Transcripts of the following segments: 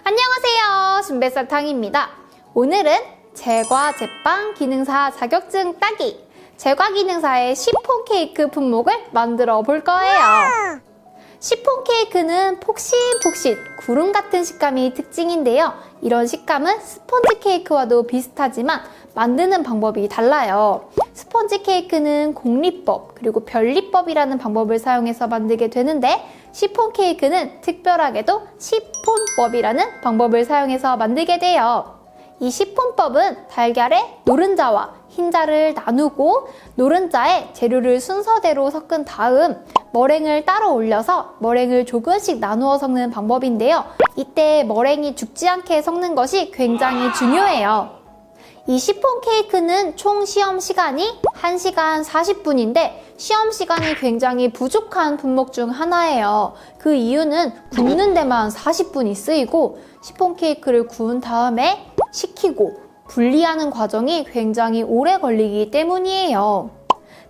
안녕하세요, 준뱃설탕입니다. 오늘은 제과 제빵 기능사 자격증 따기 제과 기능사의 시폰 케이크 품목을 만들어 볼 거예요. 시폰 케이크는 폭신폭신 구름 같은 식감이 특징인데요. 이런 식감은 스펀지 케이크와도 비슷하지만 만드는 방법이 달라요. 스펀지 케이크는 공리법 그리고 변리법이라는 방법을 사용해서 만들게 되는데 시폰 케이크는 특별하게도 시폰법이라는 방법을 사용해서 만들게 돼요. 이 시폰법은 달걀에 노른자와 흰자를 나누고 노른자에 재료를 순서대로 섞은 다음 머랭을 따로 올려서 머랭을 조금씩 나누어 섞는 방법인데요. 이때 머랭이 죽지 않게 섞는 것이 굉장히 중요해요. 이 시폰 케이크는 총 시험 시간이 1시간 40분인데 시험 시간이 굉장히 부족한 품목 중 하나예요. 그 이유는 굽는 데만 40분이 쓰이고 시폰 케이크를 구운 다음에 식히고 분리하는 과정이 굉장히 오래 걸리기 때문이에요.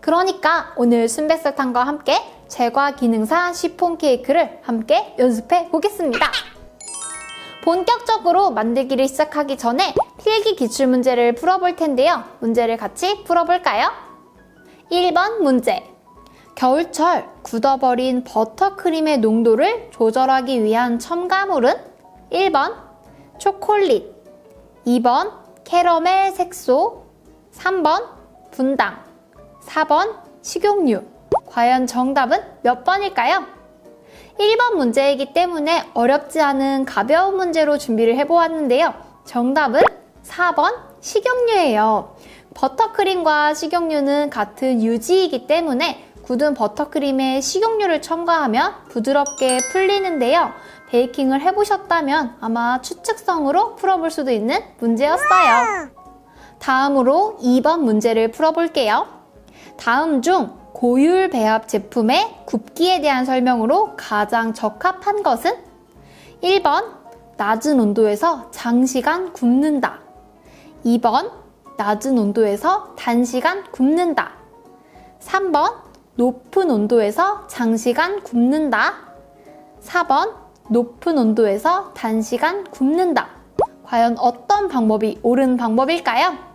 그러니까 오늘 순뱃설탕과 함께 제과 기능사 시폰 케이크를 함께 연습해 보겠습니다. 본격적으로 만들기를 시작하기 전에 필기 기출문제를 풀어볼 텐데요. 문제를 같이 풀어볼까요? 1번 문제. 겨울철 굳어버린 버터크림의 농도를 조절하기 위한 첨가물은 1번 초콜릿, 2번 캐러멜 색소, 3번 분당, 4번 식용유. 과연 정답은 몇 번일까요? 1번 문제이기 때문에 어렵지 않은 가벼운 문제로 준비를 해보았는데요. 정답은 4번 식용유예요. 버터크림과 식용유는 같은 유지이기 때문에 굳은 버터크림에 식용유를 첨가하면 부드럽게 풀리는데요. 베이킹을 해보셨다면 아마 추측성으로 풀어볼 수도 있는 문제였어요. 다음으로 2번 문제를 풀어볼게요. 다음 중 고율 배합 제품의 굽기에 대한 설명으로 가장 적합한 것은 1번 낮은 온도에서 장시간 굽는다, 2번 낮은 온도에서 단시간 굽는다, 3번 높은 온도에서 장시간 굽는다, 4번 높은 온도에서 단시간 굽는다. 과연 어떤 방법이 옳은 방법일까요?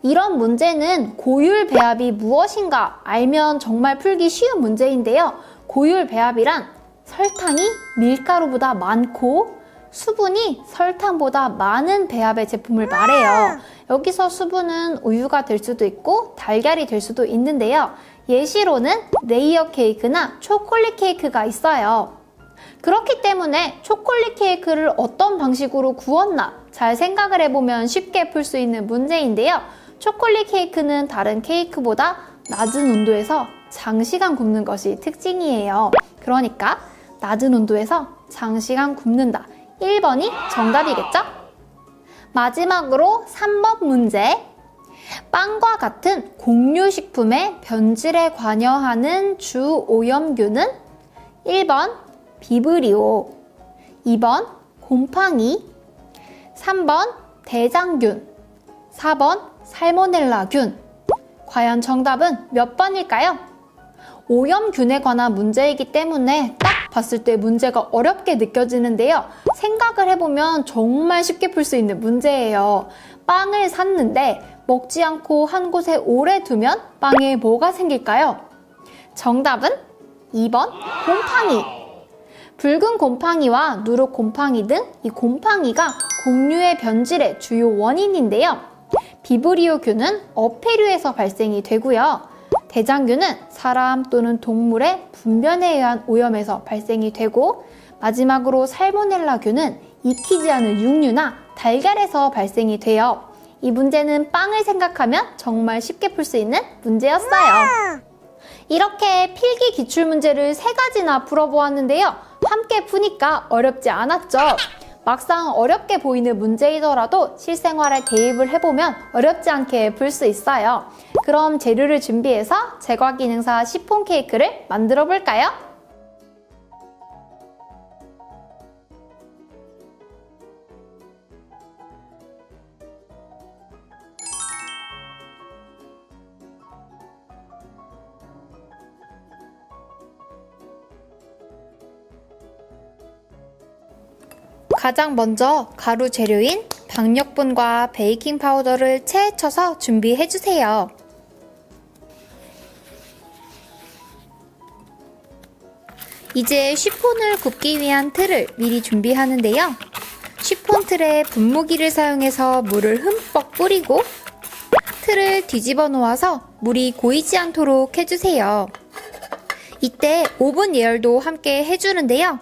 이런 문제는 고율 배합이 무엇인가 알면 정말 풀기 쉬운 문제인데요. 고율 배합이란 설탕이 밀가루보다 많고 수분이 설탕보다 많은 배합의 제품을 말해요. 여기서 수분은 우유가 될 수도 있고 달걀이 될 수도 있는데요. 예시로는 레이어 케이크나 초콜릿 케이크가 있어요. 그렇기 때문에 초콜릿 케이크를 어떤 방식으로 구웠나 잘 생각을 해보면 쉽게 풀 수 있는 문제인데요. 초콜릿 케이크는 다른 케이크보다 낮은 온도에서 장시간 굽는 것이 특징이에요. 그러니까 낮은 온도에서 장시간 굽는다. 1번이 정답이겠죠? 마지막으로 3번 문제. 빵과 같은 곡류식품의 변질에 관여하는 주 오염균은 1번 비브리오, 2번 곰팡이, 3번 대장균, 4번 살모넬라균. 과연 정답은 몇 번일까요? 오염균에 관한 문제이기 때문에 딱 봤을 때 문제가 어렵게 느껴지는데요. 생각을 해보면 정말 쉽게 풀 수 있는 문제예요. 빵을 샀는데 먹지 않고 한 곳에 오래 두면 빵에 뭐가 생길까요? 정답은 2번 곰팡이. 붉은 곰팡이와 누룩 곰팡이 등 이 곰팡이가 곡류의 변질의 주요 원인인데요. 비브리오균은 어패류에서 발생이 되고요. 대장균은 사람 또는 동물의 분변에 의한 오염에서 발생이 되고 마지막으로 살모넬라균은 익히지 않은 육류나 달걀에서 발생이 돼요. 이 문제는 빵을 생각하면 정말 쉽게 풀 수 있는 문제였어요. 이렇게 필기 기출문제를 3가지나 풀어보았는데요. 함께 푸니까 어렵지 않았죠? 막상 어렵게 보이는 문제이더라도 실생활에 대입을 해보면 어렵지 않게 풀 수 있어요. 그럼 재료를 준비해서 제과 기능사 시폰 케이크를 만들어 볼까요? 가장 먼저 가루 재료인 박력분과 베이킹 파우더를 체에 쳐서 준비해주세요. 이제 쉬폰을 굽기 위한 틀을 미리 준비하는데요. 쉬폰 틀에 분무기를 사용해서 물을 흠뻑 뿌리고 틀을 뒤집어 놓아서 물이 고이지 않도록 해주세요. 이때 오븐 예열도 함께 해주는데요.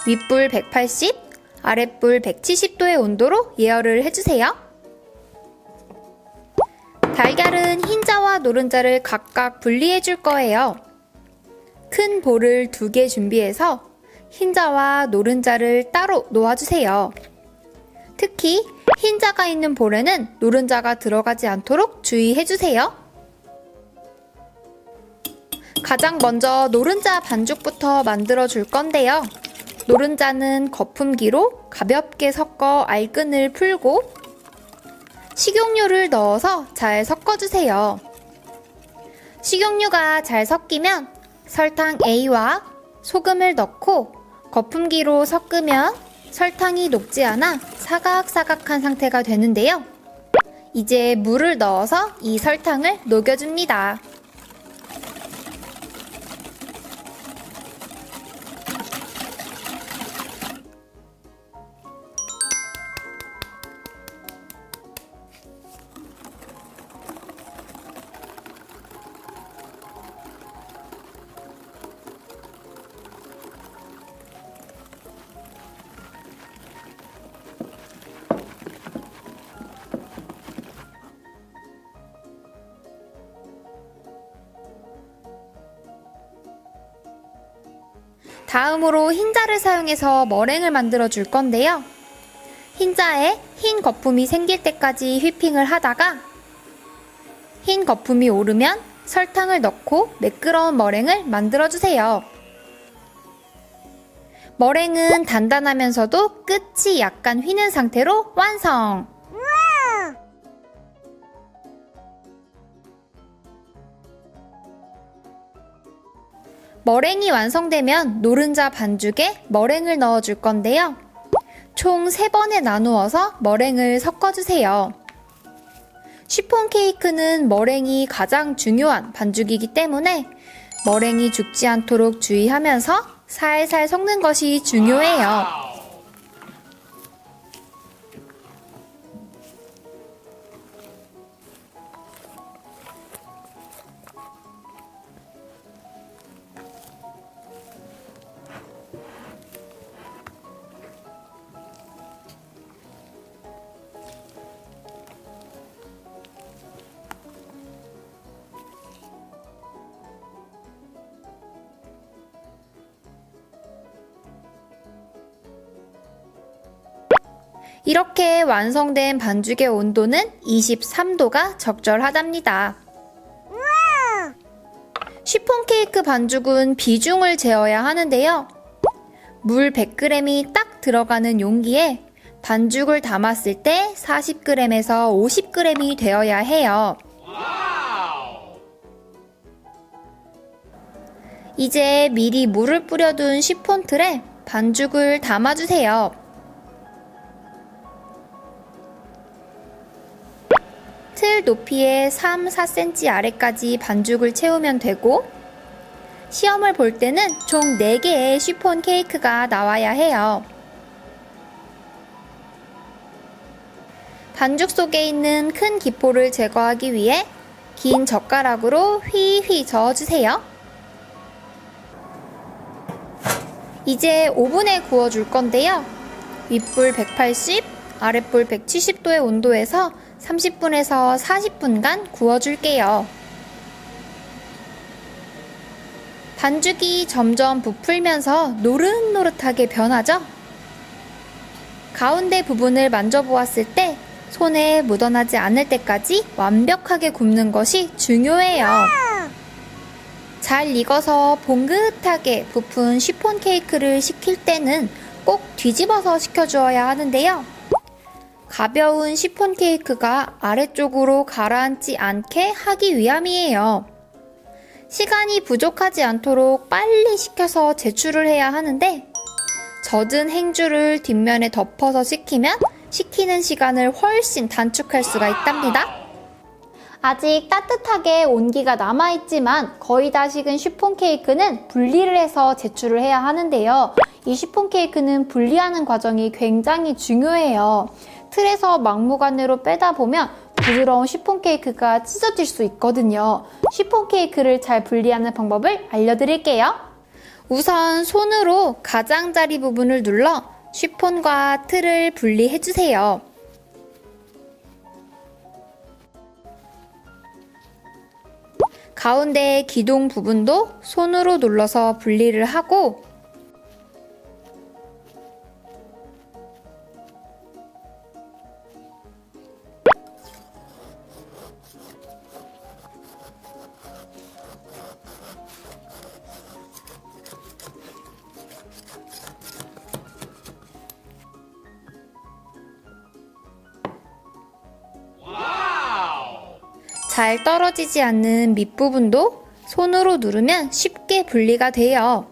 윗불 180, 아랫불 170도의 온도로 예열을 해주세요. 달걀은 흰자와 노른자를 각각 분리해 줄 거예요. 큰 볼을 2개 준비해서 흰자와 노른자를 따로 놓아주세요. 특히 흰자가 있는 볼에는 노른자가 들어가지 않도록 주의해주세요. 가장 먼저 노른자 반죽부터 만들어 줄 건데요. 노른자는 거품기로 가볍게 섞어 알끈을 풀고 식용유를 넣어서 잘 섞어주세요. 식용유가 잘 섞이면 설탕 A와 소금을 넣고 거품기로 섞으면 설탕이 녹지 않아 사각사각한 상태가 되는데요. 이제 물을 넣어서 이 설탕을 녹여줍니다. 다음으로 흰자를 사용해서 머랭을 만들어 줄 건데요. 흰자에 흰 거품이 생길 때까지 휘핑을 하다가 흰 거품이 오르면 설탕을 넣고 매끄러운 머랭을 만들어 주세요. 머랭은 단단하면서도 끝이 약간 휘는 상태로 완성! 머랭이 완성되면 노른자 반죽에 머랭을 넣어줄 건데요. 총 3번에 나누어서 머랭을 섞어주세요. 쉬폰 케이크는 머랭이 가장 중요한 반죽이기 때문에 머랭이 죽지 않도록 주의하면서 살살 섞는 것이 중요해요. 이렇게 완성된 반죽의 온도는 23도가 적절하답니다. 쉬폰 케이크 반죽은 비중을 재어야 하는데요. 물 100g이 딱 들어가는 용기에 반죽을 담았을 때 40g에서 50g이 되어야 해요. 이제 미리 물을 뿌려둔 쉬폰 틀에 반죽을 담아주세요. 틀 높이의 3-4cm 아래까지 반죽을 채우면 되고 시험을 볼 때는 총 4개의 쉬폰 케이크가 나와야 해요. 반죽 속에 있는 큰 기포를 제거하기 위해 긴 젓가락으로 휘휘 저어주세요. 이제 오븐에 구워줄 건데요. 윗불 180, 아랫불 170도의 온도에서 30분에서 40분간 구워줄게요. 반죽이 점점 부풀면서 노릇노릇하게 변하죠? 가운데 부분을 만져보았을 때 손에 묻어나지 않을 때까지 완벽하게 굽는 것이 중요해요. 잘 익어서 봉긋하게 부푼 쉬폰 케이크를 식힐 때는 꼭 뒤집어서 식혀주어야 하는데요. 가벼운 쉬폰 케이크가 아래쪽으로 가라앉지 않게 하기 위함이에요. 시간이 부족하지 않도록 빨리 식혀서 제출을 해야 하는데 젖은 행주를 뒷면에 덮어서 식히면 식히는 시간을 훨씬 단축할 수가 있답니다. 아직 따뜻하게 온기가 남아있지만 거의 다 식은 시폰 케이크는 분리를 해서 제출을 해야 하는데요. 이 시폰 케이크는 분리하는 과정이 굉장히 중요해요. 틀에서 막무가내로 빼다 보면 부드러운 시폰 케이크가 찢어질 수 있거든요. 시폰 케이크를 잘 분리하는 방법을 알려드릴게요. 우선 손으로 가장자리 부분을 눌러 시폰과 틀을 분리해주세요. 가운데 기둥 부분도 손으로 눌러서 분리를 하고 잘 떨어지지 않는 밑부분도 손으로 누르면 쉽게 분리가 돼요.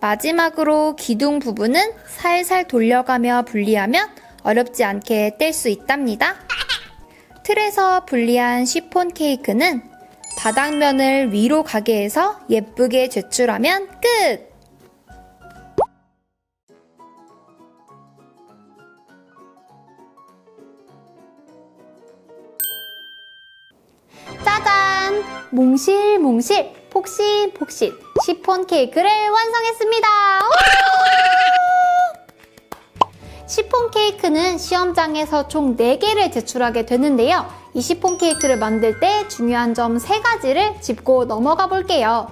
마지막으로 기둥 부분은 살살 돌려가며 분리하면 어렵지 않게 뗄 수 있답니다. 틀에서 분리한 시폰 케이크는 바닥면을 위로 가게 해서 예쁘게 제출하면 끝! 짜잔! 몽실몽실 폭신폭신 시폰 케이크를 완성했습니다. 시폰 케이크는 시험장에서 총 4개를 제출하게 되는데요. 이 시폰 케이크를 만들 때 중요한 점 3가지를 짚고 넘어가 볼게요.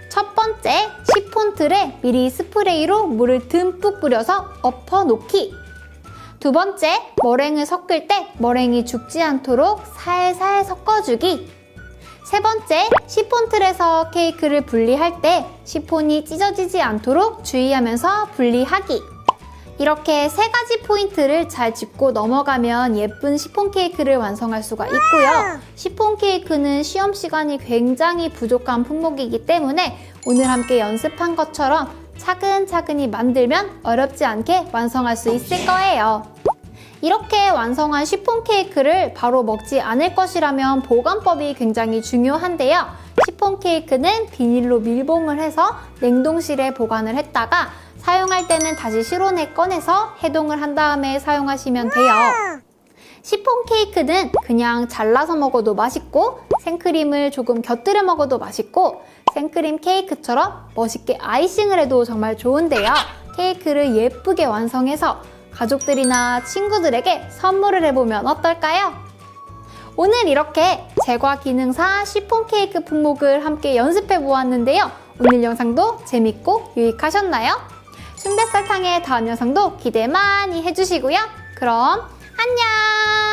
첫 번째, 시폰 틀에 미리 스프레이로 물을 듬뿍 뿌려서 엎어 놓기. 두 번째, 머랭을 섞을 때 머랭이 죽지 않도록 살살 섞어주기. 세 번째, 시폰 틀에서 케이크를 분리할 때 시폰이 찢어지지 않도록 주의하면서 분리하기. 이렇게 3가지 포인트를 잘 짚고 넘어가면 예쁜 시폰 케이크를 완성할 수가 있고요. 시폰 케이크는 시험 시간이 굉장히 부족한 품목이기 때문에 오늘 함께 연습한 것처럼 차근차근히 만들면 어렵지 않게 완성할 수 있을 거예요. 이렇게 완성한 시폰 케이크를 바로 먹지 않을 것이라면 보관법이 굉장히 중요한데요. 시폰 케이크는 비닐로 밀봉을 해서 냉동실에 보관을 했다가 사용할 때는 다시 실온에 꺼내서 해동을 한 다음에 사용하시면 돼요. 시폰 케이크는 그냥 잘라서 먹어도 맛있고 생크림을 조금 곁들여 먹어도 맛있고 생크림 케이크처럼 멋있게 아이싱을 해도 정말 좋은데요. 케이크를 예쁘게 완성해서 가족들이나 친구들에게 선물을 해보면 어떨까요? 오늘 이렇게 제과 기능사 시폰 케이크 품목을 함께 연습해 보았는데요. 오늘 영상도 재밌고 유익하셨나요? 순대설탕의 다음 영상도 기대 많이 해주시고요. 그럼 안녕!